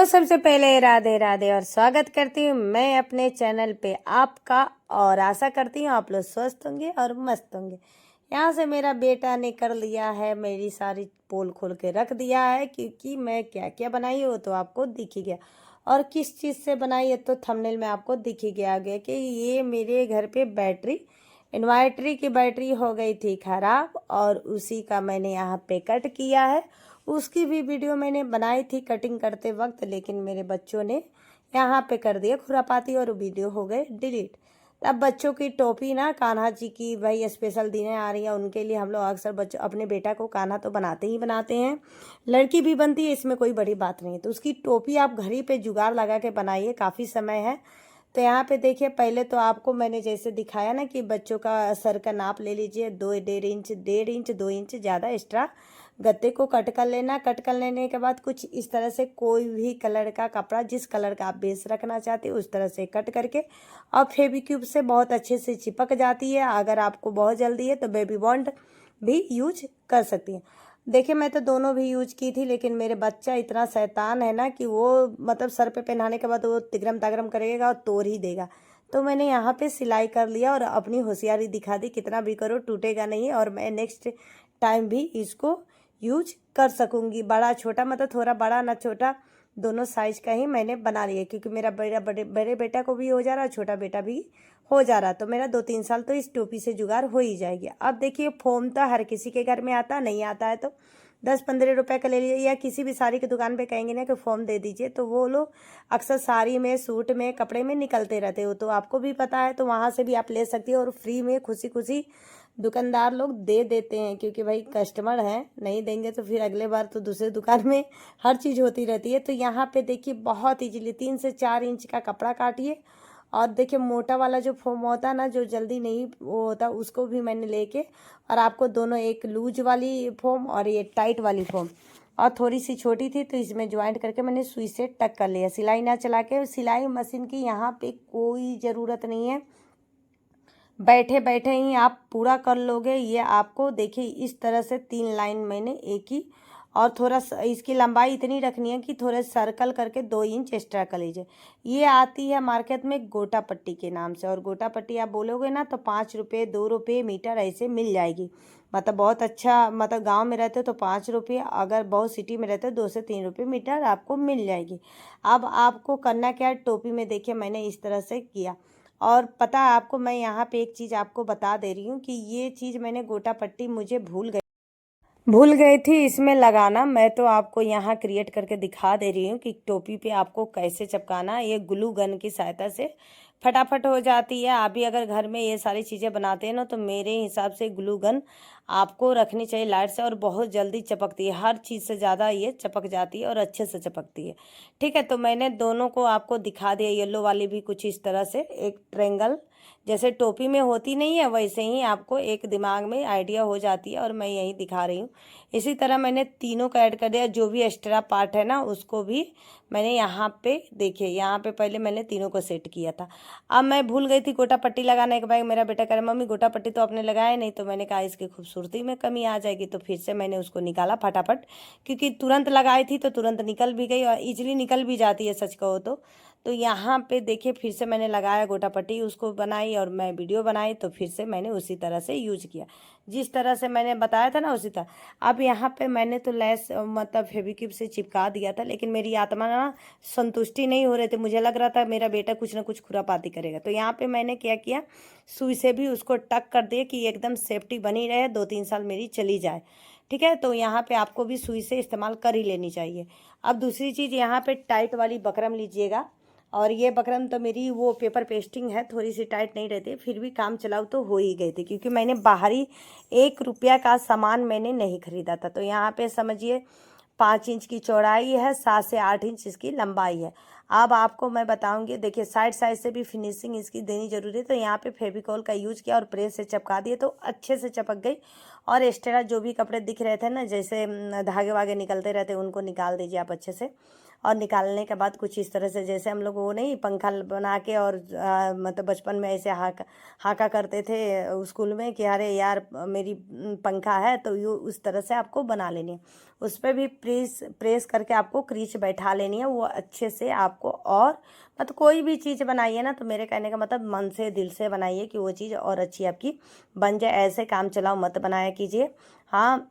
तो सबसे पहले राधे राधे और स्वागत करती हूँ मैं अपने चैनल पे आपका। और आशा करती हूँ आप लोग स्वस्थ होंगे और मस्त होंगे। यहाँ से मेरा बेटा ने कर लिया है, मेरी सारी पोल खोल के रख दिया है, क्योंकि मैं क्या क्या बनाई हो तो आपको दिख ही गया। और किस चीज़ से बनाई है तो थंबनेल में आपको दिख ही गया कि ये मेरे घर पे बैटरी, इन्वर्टर की बैटरी हो गई थी ख़राब, और उसी का मैंने यहाँ पे कट किया है। उसकी भी वीडियो मैंने बनाई थी कटिंग करते वक्त, लेकिन मेरे बच्चों ने यहाँ पे कर दिया खुरापाती और वीडियो हो गए डिलीट। अब बच्चों की टोपी ना, कान्हा जी की भाई स्पेशल दिनें आ रही हैं, उनके लिए हम लोग अक्सर बच्चों अपने बेटा को कान्हा तो बनाते ही बनाते हैं, लड़की भी बनती है, इसमें कोई बड़ी बात नहीं है। तो उसकी टोपी आप घर ही पे जुगाड़ लगा के बनाइए, काफ़ी समय है। तो यहाँ पे देखिए, पहले तो आपको मैंने जैसे दिखाया ना कि बच्चों का सर का नाप ले लीजिए, 1.5 इंच 2 इंच ज़्यादा एक्स्ट्रा गत्ते को कट कर लेना। कट कर लेने के बाद कुछ इस तरह से कोई भी कलर का कपड़ा, जिस कलर का आप बेस रखना चाहते हो उस तरह से कट करके, और फेविक्विक से बहुत अच्छे से चिपक जाती है। अगर आपको बहुत जल्दी है तो बेबी बॉन्ड भी यूज कर सकती हैं। देखिए, मैं तो दोनों भी यूज की थी, लेकिन मेरे बच्चा इतना शैतान है ना कि वो मतलब सर पे पहनाने के बाद वो तिगरम तागरम करेगा और तोड़ ही देगा। तो मैंने यहाँ पे सिलाई कर लिया और अपनी होशियारी दिखा दी, कितना भी करो टूटेगा नहीं, और मैं नेक्स्ट टाइम भी इसको यूज कर सकूंगी। बड़ा छोटा मतलब थोड़ा बड़ा ना छोटा, दोनों साइज का ही मैंने बना लिया, क्योंकि मेरा बड़े बेटा को भी हो जा रहा है, छोटा बेटा भी हो जा रहा, तो मेरा 2-3 साल तो इस टोपी से जुगाड़ हो ही जाएगी। अब देखिए, फोम तो हर किसी के घर में आता नहीं आता है, तो 10-15 रुपए का ले लीजिए, या किसी भी साड़ी की दुकान पे कहेंगे ना कि फॉर्म दे दीजिए, तो वो लोग अक्सर साड़ी में, सूट में, कपड़े में निकलते रहते हो, तो आपको भी पता है, तो वहाँ से भी आप ले सकती हो। और फ्री में खुशी खुशी दुकानदार लोग दे देते हैं, क्योंकि भाई कस्टमर हैं, नहीं देंगे तो फिर अगले बार तो दूसरे दुकान में हर चीज़ होती रहती है। तो यहाँ पे देखिए, बहुत ईजीली 3 से 4 इंच का कपड़ा काटिए, और देखिए मोटा वाला जो फोम होता है ना, जो जल्दी नहीं वो होता, उसको भी मैंने लेके, और आपको दोनों, एक लूज वाली फोम और ये टाइट वाली फोम, और थोड़ी सी छोटी थी तो इसमें ज्वाइंट करके मैंने सुई से टक कर लिया, सिलाई ना चला के। सिलाई मशीन की यहाँ पे कोई ज़रूरत नहीं है, बैठे बैठे ही आप पूरा कर लोगे। ये आपको देखिए इस तरह से 3 लाइन मैंने एक ही, और थोड़ा इसकी लंबाई इतनी रखनी है कि थोड़े सर्कल करके 2 इंच एक्स्ट्रा कर लीजिए। ये आती है मार्केट में गोटा पट्टी के नाम से, और गोटा पट्टी आप बोलोगे ना तो 5 रुपये 2 रुपये मीटर ऐसे मिल जाएगी। मतलब बहुत अच्छा, मतलब गांव में रहते हो तो 5 रुपये, अगर बहुत सिटी में रहते हो 2 से 3 रुपये मीटर आपको मिल जाएगी। अब आपको करना क्या है, टोपी में देखिए मैंने इस तरह से किया। और पता है आपको, मैं यहाँ पे एक चीज़ आपको बता दे रही हूँ कि ये चीज़ मैंने गोटा पट्टी मुझे भूल गई थी इसमें लगाना। मैं तो आपको यहाँ क्रिएट करके दिखा दे रही हूँ कि टोपी पे आपको कैसे चिपकाना। ये ग्लू गन की सहायता से फटाफट हो जाती है। आप भी अगर घर में ये सारी चीज़ें बनाते हैं ना, तो मेरे हिसाब से ग्लू गन आपको रखनी चाहिए लाइट से, और बहुत जल्दी चिपकती है, हर चीज़ से ज़्यादा ये चिपक जाती है और अच्छे से चिपकती है। ठीक है, तो मैंने दोनों को आपको दिखा दिया। येलो वाली भी कुछ इस तरह से एक ट्रेंगल जैसे टोपी में होती नहीं है, वैसे ही आपको एक दिमाग में आइडिया हो जाती है, और मैं यही दिखा रही हूँ। इसी तरह मैंने तीनों का ऐड कर दिया, जो भी एक्स्ट्रा पार्ट है ना उसको भी मैंने यहाँ पे देखिए, यहाँ पे पहले मैंने तीनों को सेट किया था। अब मैं भूल गई थी गोटा पट्टी लगाने के बाद, मेरा बेटा कह रहा मम्मी गोटा पट्टी तो आपने लगाया नहीं, तो मैंने कहा इसकी खूबसूरती में कमी आ जाएगी, तो फिर से मैंने उसको निकाला फटाफट, क्योंकि तुरंत लगाई थी तो तुरंत निकल भी गई, और इजीली निकल भी जाती है सच कहो तो यहाँ पे देखिए फिर से मैंने लगाया गोटा पट्टी, उसको बनाई और मैं वीडियो बनाई, तो फिर से मैंने उसी तरह से यूज किया, जिस तरह से मैंने बताया था ना उसी तरह। अब यहाँ पे मैंने तो लेस मतलब फेविक्विक से चिपका दिया था, लेकिन मेरी आत्मा ना संतुष्टि नहीं हो रही थी, मुझे लग रहा था मेरा बेटा कुछ ना कुछ खुरापाती करेगा। तो यहाँ पे मैंने क्या किया, सुई से भी उसको टक कर दिया कि एकदम सेफ्टी बनी रहे, 2-3 साल मेरी चली जाए। ठीक है, तो यहाँ पे आपको भी सुई से इस्तेमाल कर ही लेनी चाहिए। अब दूसरी चीज़, यहाँ पे टाइट वाली बकरम लीजिएगा, और ये बकरम तो मेरी वो पेपर पेस्टिंग है, थोड़ी सी टाइट नहीं रहती, फिर भी काम चलाऊ तो हो ही गई थी, क्योंकि मैंने बाहरी 1 रुपया का सामान मैंने नहीं खरीदा था। तो यहाँ पे समझिए 5 इंच की चौड़ाई है, 7 से 8 इंच इसकी लंबाई है। अब आपको मैं बताऊंगी, देखिए साइड साइड से भी फिनिशिंग इसकी देनी जरूरी है, तो यहाँ पे फेविकॉल का यूज किया और प्रेस से चिपका दिए, तो अच्छे से चिपक गई। और एक्स्ट्रा जो भी कपड़े दिख रहे थे ना, जैसे धागे वागे निकलते रहते, उनको निकाल दीजिए आप अच्छे से। और निकालने के बाद कुछ इस तरह से, जैसे हम लोग वो नहीं पंखा बना के और मतलब बचपन में ऐसे हाका करते थे स्कूल में कि अरे यार मेरी पंखा है, तो यू उस तरह से आपको बना लेनी है। उस पर भी प्रेस प्रेस करके आपको क्रीच बैठा लेनी है, वो अच्छे से आपको। और मतलब कोई भी चीज़ बनाइए ना, तो मेरे कहने का मतलब मन से दिल से बनाइए कि वो चीज़ और अच्छी आपकी बन जाए। ऐसे काम चलाओ मत बनाया कीजिए। हाँ,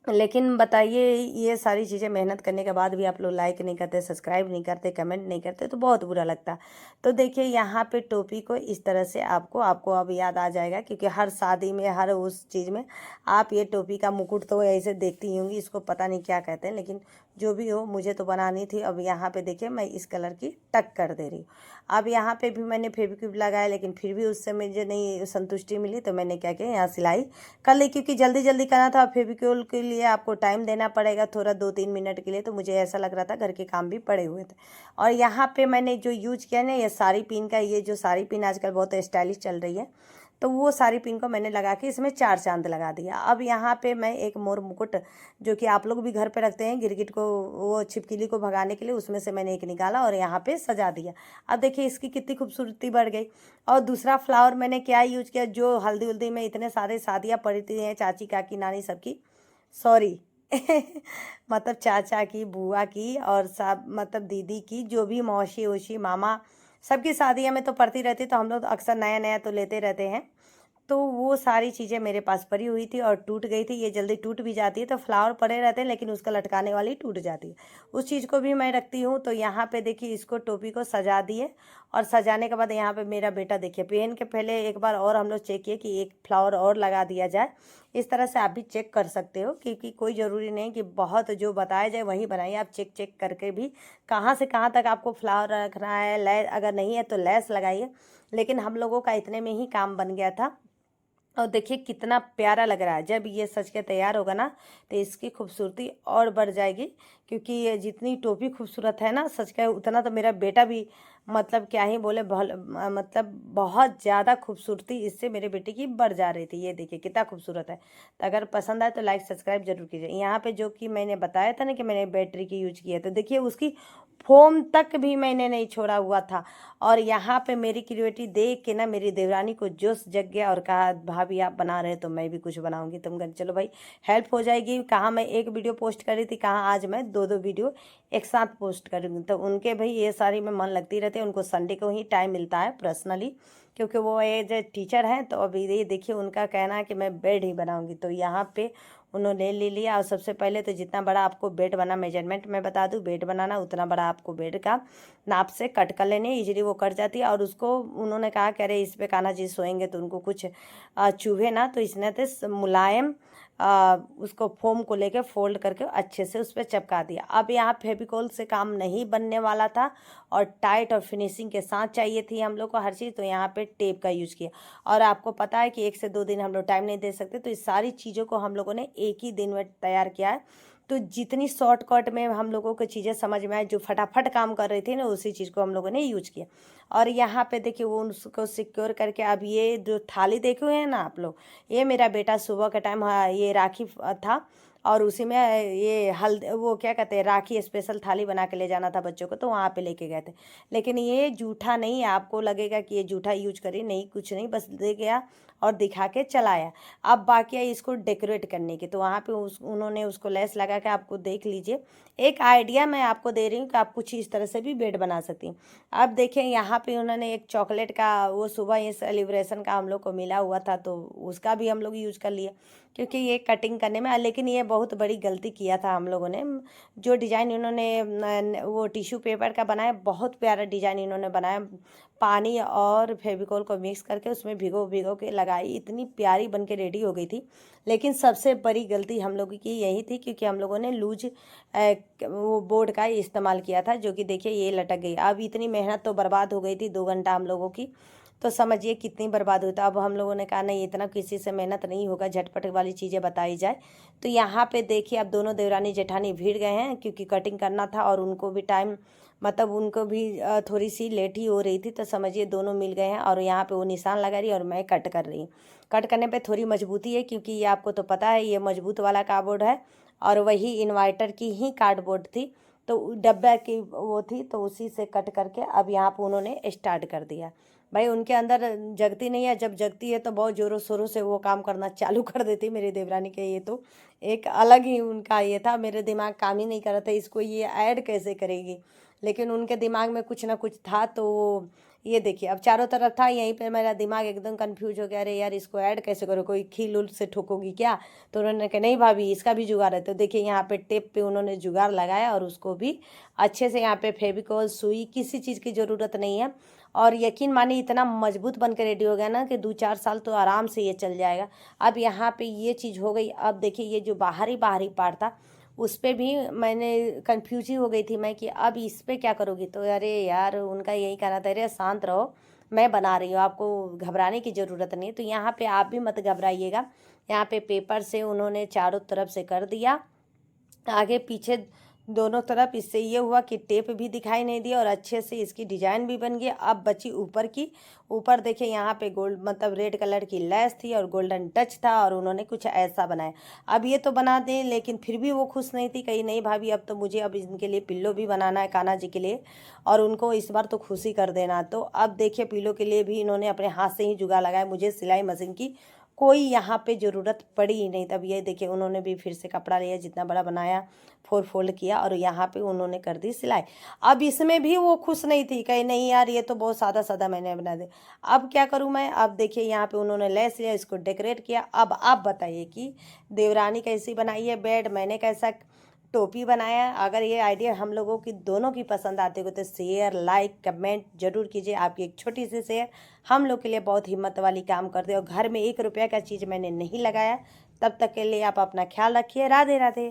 लेकिन बताइए, ये सारी चीज़ें मेहनत करने के बाद भी आप लोग लाइक नहीं करते, सब्सक्राइब नहीं करते, कमेंट नहीं करते, तो बहुत बुरा लगता। तो देखिए यहाँ पे टोपी को इस तरह से आपको अब याद आ जाएगा, क्योंकि हर शादी में, हर उस चीज़ में आप ये टोपी का मुकुट तो ऐसे देखती ही होंगी, इसको पता नहीं क्या कहते हैं, लेकिन जो भी हो मुझे तो बनानी थी। अब यहाँ पे देखिए मैं इस कलर की टक कर दे रही हूँ। अब यहाँ पे भी मैंने फेविक्विक लगाया, लेकिन फिर भी उससे मुझे नहीं संतुष्टि मिली, तो मैंने क्या किया, यहाँ सिलाई कर ली, क्योंकि जल्दी जल्दी करना था। फेविक्विक के लिए आपको टाइम देना पड़ेगा थोड़ा, 2-3 मिनट के लिए, तो मुझे ऐसा लग रहा था घर के काम भी पड़े हुए थे। और यहाँ पे मैंने जो यूज किया ना, ये साड़ी पिन का, ये जो साड़ी पिन आजकल बहुत स्टाइलिश चल रही है, तो वो साड़ी पिन को मैंने लगा के इसमें 4 चांद लगा दिया। अब यहाँ पे मैं एक मोर मुकुट, जो कि आप लोग भी घर पे रखते हैं गिरगिट को, वो छिपकली को भगाने के लिए, उसमें से मैंने एक निकाला और यहाँ पे सजा दिया। अब देखिए इसकी कितनी खूबसूरती बढ़ गई। और दूसरा फ्लावर मैंने क्या यूज किया, जो हल्दी उल्दी में इतने सारे शादियाँ पड़ी थी हैं, चाची काकी नानी सबकी, सॉरी मतलब चाचा की, बुआ की, और सब मतलब दीदी की, जो भी मौसी ओसी मामा, सबकी शादियाँ में तो पड़ती रहती, तो हम लोग अक्सर नया नया तो लेते रहते हैं। तो वो सारी चीज़ें मेरे पास पड़ी हुई थी और टूट गई थी। ये जल्दी टूट भी जाती है, तो फ्लावर पड़े रहते हैं, लेकिन उसका लटकाने वाली टूट जाती है। उस चीज़ को भी मैं रखती हूँ। तो यहाँ पे देखिए इसको टोपी को सजा दिए, और सजाने के बाद यहाँ पे मेरा बेटा देखिए पहन के पहले एक बार और हम लोग चेक किए कि एक फ्लावर और लगा दिया जाए। इस तरह से आप भी चेक कर सकते हो, क्योंकि कोई ज़रूरी नहीं कि बहुत जो बताया जाए वही बनाइए। आप चेक चेक करके भी कहाँ से कहाँ तक आपको फ्लावर रखना है, लैस अगर नहीं है तो लैस लगाइए। लेकिन हम लोगों का इतने में ही काम बन गया था। और देखिए कितना प्यारा लग रहा है। जब ये सज के तैयार होगा ना, तो इसकी खूबसूरती और बढ़ जाएगी, क्योंकि ये जितनी टोपी खूबसूरत है ना सज के, उतना तो मेरा बेटा भी मतलब क्या ही बोले, मतलब बहुत ज़्यादा खूबसूरती इससे मेरे बेटे की बढ़ जा रही थी। ये देखिए कितना खूबसूरत है। तो अगर पसंद आए तो लाइक सब्सक्राइब जरूर कीजिए। यहाँ पे जो कि मैंने बताया था ना कि मैंने बैटरी की यूज किया, तो देखिए उसकी फोम तक भी मैंने नहीं छोड़ा हुआ था। और यहाँ पे मेरी क्रिएटिविटी देख के ना मेरी देवरानी को जोश जग गया, और कहा भाभी आप बना रहे तो मैं भी कुछ बनाऊंगी। तुम कर चलो भाई, हेल्प हो जाएगी। कहाँ मैं एक वीडियो पोस्ट कर रही थी, कहाँ आज मैं 2-2 वीडियो एक साथ पोस्ट करूँगी। तो उनके भाई ये सारी में मन लगती रहती है। उनको संडे को ही टाइम मिलता है पर्सनली, क्योंकि वो एज ए टीचर हैं। तो अभी ये देखिए उनका कहना है कि मैं बेड ही बनाऊंगी। तो यहाँ पे उन्होंने ले लिया। और सबसे पहले तो जितना बड़ा आपको बेड बना, मेजरमेंट में बता दूं, बेड बनाना उतना बड़ा आपको बेड का नाप से कट कर लेने, इजीली वो कट जाती है। और उसको उन्होंने कहा कि अरे इस पे कान्हा जी सोएंगे तो उनको कुछ चुभे ना, तो इसने तो मुलायम उसको फोम को लेके फोल्ड करके अच्छे से उस पर चिपका दिया। अब यहाँ फेविकोल से काम नहीं बनने वाला था, और टाइट और फिनिशिंग के साथ चाहिए थी हम लोग को हर चीज़, तो यहाँ पे टेप का यूज किया। और आपको पता है कि 1 से 2 दिन हम लोग टाइम नहीं दे सकते, तो इस सारी चीज़ों को हम लोगों ने एक ही दिन में तैयार किया है। तो जितनी शॉर्टकट में हम लोगों को चीज़ें समझ में आई, जो फटाफट काम कर रही थी ना, उसी चीज़ को हम लोगों ने यूज किया। और यहाँ पे देखिए वो उसको सिक्योर करके, अब ये जो थाली देखे हुए हैं ना आप लोग, ये मेरा बेटा सुबह का टाइम, हाँ, ये राखी था, और उसी में ये वो क्या कहते हैं, राखी स्पेशल थाली बना के ले जाना था बच्चों को, तो वहाँ पे लेके गए थे। लेकिन ये जूठा नहीं, आपको लगेगा कि ये जूठा यूज करी, नहीं, कुछ नहीं, बस दे गया और दिखा के चलाया। अब बाकी है इसको डेकोरेट करने की, तो वहाँ पे उन्होंने उसको लेस लगा के, आपको देख लीजिए, एक आइडिया मैं आपको दे रही हूँ कि आप कुछ इस तरह से भी बेड बना सकती हैं। अब देखिए यहाँ पे उन्होंने एक चॉकलेट का, वो सुबह ये सेलिब्रेशन का हम लोग को मिला हुआ था, तो उसका भी हम लोग यूज कर लिए, क्योंकि ये कटिंग करने में। लेकिन ये बहुत बड़ी गलती किया था हम लोगों ने। जो डिज़ाइन इन्होंने वो टिश्यू पेपर का बनाया, बहुत प्यारा डिज़ाइन इन्होंने बनाया, पानी और फेविकोल को मिक्स करके उसमें भिगो भिगो के लगाई, इतनी प्यारी बन के रेडी हो गई थी। लेकिन सबसे बड़ी गलती हम लोगों की यही थी, क्योंकि हम लोगों ने लूज वो बोर्ड का इस्तेमाल किया था, जो कि देखिए ये लटक गई। अब इतनी मेहनत तो बर्बाद हो गई थी, 2 घंटा हम लोगों की, तो समझिए कितनी बर्बाद हुई। तो अब हम लोगों ने कहा नहीं, इतना किसी से मेहनत नहीं होगा, झटपट वाली चीज़ें बताई जाए। तो यहाँ पे देखिए अब दोनों देवरानी जेठानी भीड़ गए हैं, क्योंकि कटिंग करना था, और उनको भी टाइम, मतलब उनको भी थोड़ी सी लेट ही हो रही थी। तो समझिए दोनों मिल गए हैं, और यहाँ पे वो निशान लगा रही है और मैं कट कर रही हूँ। कट करने पे थोड़ी मजबूती है, क्योंकि ये आपको तो पता है ये मजबूत वाला कार्डबोर्ड है, और वही इन्वर्टर की ही कार्डबोर्ड थी। तो डब्बा की वो थी, तो उसी से कट करके अब यहाँ पे उन्होंने स्टार्ट कर दिया। भाई उनके अंदर जगती नहीं है, जब जगती है तो बहुत ज़ोरों शोरों से वो काम करना चालू कर देती मेरी देवरानी के। ये तो एक अलग ही उनका ये था, मेरे दिमाग काम ही नहीं कर रहा था इसको ये ऐड कैसे करेगी, लेकिन उनके दिमाग में कुछ ना कुछ था। तो ये देखिए अब चारों तरफ था, यहीं पे मेरा दिमाग एकदम कंफ्यूज हो गया, अरे यार इसको ऐड कैसे करो, कोई खील उल से ठोकोगी क्या। तो उन्होंने कहा नहीं भाभी इसका भी जुगाड़ है। तो देखिए यहाँ पे टेप पे उन्होंने जुगाड़ लगाया और उसको भी अच्छे से, यहाँ पे फेविकॉल सुई किसी चीज़ की ज़रूरत नहीं है। और यकीन मानिए इतना मजबूत बन के रेडी हो गया ना कि 2-4 साल तो आराम से ये चल जाएगा। अब यहाँ पे ये चीज़ हो गई। अब देखिए ये जो बाहरी बाहरी पार्ट था उस पे भी मैंने कन्फ्यूज ही हो गई थी मैं कि अब इस पे क्या करोगी। तो अरे यार उनका यही कहना था, अरे शांत रहो मैं बना रही हूँ, आपको घबराने की ज़रूरत नहीं है। तो यहाँ पे आप भी मत घबराइएगा। यहाँ पे पेपर से उन्होंने चारों तरफ से कर दिया, आगे पीछे दोनों तरफ। इससे ये हुआ कि टेप भी दिखाई नहीं दिया और अच्छे से इसकी डिजाइन भी बन गई। अब बची ऊपर की। ऊपर देखिए यहाँ पे गोल्ड मतलब रेड कलर की लेस थी और गोल्डन टच था और उन्होंने कुछ ऐसा बनाया। अब ये तो बना दें, लेकिन फिर भी वो खुश नहीं थी। कहीं नहीं भाभी अब तो मुझे अब इनके लिए पिल्लो भी बनाना है कान्हा जी के लिए, और उनको इस बार तो खुशी कर देना। तो अब देखिए पिल्लो के लिए भी इन्होंने अपने हाथ से ही जुगाड़ लगाया, मुझे सिलाई मशीन की कोई यहाँ पे ज़रूरत पड़ी ही नहीं। तब ये देखिए उन्होंने भी फिर से कपड़ा लिया, जितना बड़ा बनाया 4 फोल्ड किया और यहाँ पे उन्होंने कर दी सिलाई। अब इसमें भी वो खुश नहीं थी, कहीं नहीं यार ये तो बहुत सादा सादा मैंने बना दे, अब क्या करूँ मैं। अब देखिए यहाँ पे उन्होंने लेस लिया, इसको डेकोरेट किया। अब आप बताइए कि देवरानी कैसी बनाई है बेड, मैंने कैसा टोपी बनाया। अगर ये आइडिया हम लोगों की दोनों की पसंद आते हो तो शेयर लाइक कमेंट जरूर कीजिए। आपकी एक छोटी सी शेयर हम लोग के लिए बहुत हिम्मत वाली काम करते हो। घर में 1 रुपया का चीज़ मैंने नहीं लगाया। तब तक के लिए आप अपना ख्याल रखिए। राधे राधे।